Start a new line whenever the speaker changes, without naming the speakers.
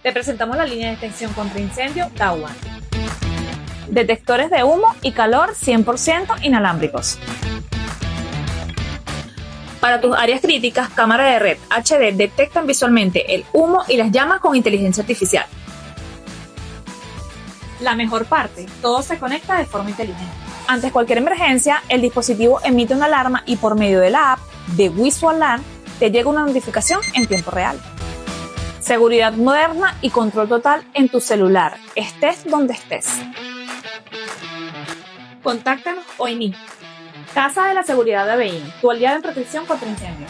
Te presentamos la línea de extensión contra incendio DAWAN. Detectores de humo y calor 100% inalámbricos. Para tus áreas críticas, cámaras de red HD detectan visualmente el humo y las llamas con inteligencia artificial. La mejor parte, todo se conecta de forma inteligente. Ante cualquier emergencia, el dispositivo emite una alarma y por medio de la app de WisuAlarm te llega una notificación en tiempo real. Seguridad moderna y control total en tu celular, estés donde estés. Contáctanos hoy mismo. Casa de la Seguridad de ABIN, tu aliado en protección contra incendios.